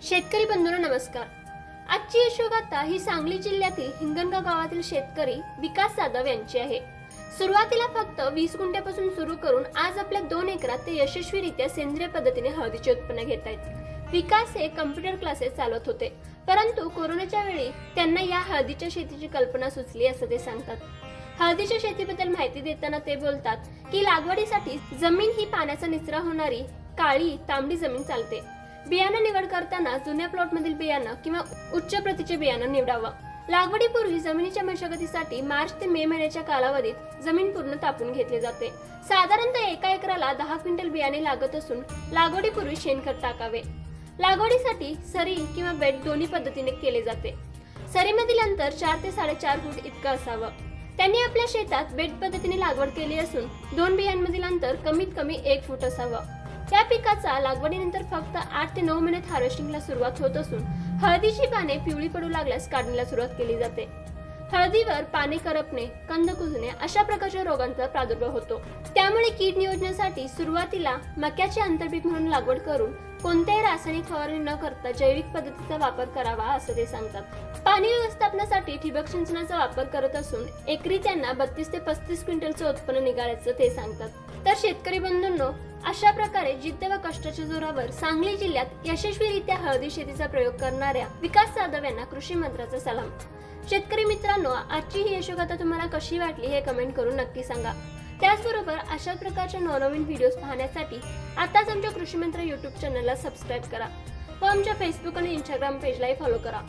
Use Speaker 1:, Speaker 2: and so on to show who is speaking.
Speaker 1: शेतकरी बंधूंनो नमस्कार। आजची यशोगाथा ही सांगली जिल्ह्यातील हिंगणगाव गावातील शेतकरी विकास जाधव यांची आहे। सुरुवातीला फक्त 20 गुंठ्यापासून सुरू करून आज आपल्या 2 एकरात ते यशस्वीरित्या सेंद्रिय पद्धतीने हळदीचे उत्पन्न घेत आहेत। विकास हे कम्प्युटर क्लासेस चालवत होते, परंतु कोरोनाच्या वेळी त्यांना या हळदीच्या शेतीची कल्पना सुचली असं ते सांगतात। हळदीच्या शेतीबद्दल माहिती देताना ते बोलतात की लागवडीसाठी जमीन ही पाण्याचा निचरा होणारी काळी तांबडी जमीन चालते। बियाणं निवड करताना जुन्या प्लॉट मधील बियाणं किंवा उच्च प्रतीचे बियाणं निवडावं। लागवडीपूर्वी जमिनीच्या मशागतीसाठी मार्च ते मे महिन्याच्या कालावधीत जमीन पूर्ण तापून घेतली जाते। साधारणतः एका एकराला 10 क्विंटल बियाणे लागत असून लागवडीपूर्वी शेणखत टाकावे। लागवडीसाठी सरी किंवा बेड दोन्ही पद्धतीने केले जाते। सरीमधील अंतर 4 ते 4.5 फूट इतकं असावं। त्यांनी आपल्या शेतात बेड पद्धतीने लागवड केली असून 2 बियांमधील अंतर कमीत कमी 1 फूट असावं। या पिकाचा लागवडीनंतर फक्त 8 ते 9 महिन्यात हार्वेस्टिंगला सुरुवात होत असून हळदीची पाने पिवळी पडू लागल्यास काढणीला सुरुवात केली जाते। हळदीवर पाने करपणे, कंद कुजणे अशा प्रकारच्या रोगांचा प्रादुर्भाव होतो। त्यामुळे कीड नियोजनासाठी सुरुवातीला मक्याचे आंतरपीक म्हणून लागवड करून कोणत्याही रासायनिक फवारणी न करता जैविक पद्धतीचा वापर करावा असं ते सांगतात। पाणी व्यवस्थापनासाठी ठिबक सिंचनाचा वापर करत असून एकरी त्यांना 32 ते 35 क्विंटलचं उत्पन्न निघाल्याचं ते सांगतात। तर शेतकरी बंधूंनो, अशा प्रकारे जिद्द व कष्टाच्या जोरावर सांगली जिल्ह्यात यशस्वीरित्या हळदी शेतीचा प्रयोग करणाऱ्या विकास जाधव यांना कृषी मंत्र्याचा सलाम। शेतकरी मित्रांनो, आजची ही यशोगाथा तुम्हाला कशी वाटली हे कमेंट करून नक्की सांगा। त्याचबरोबर अशा प्रकारच्या नवनवीन व्हिडिओज पाहण्यासाठी आताच आमच्या कृषी मंत्र YouTube चॅनलला सबस्क्राईब करा व आमच्या फेसबुक आणि इंस्टाग्राम पेजलाही फॉलो करा।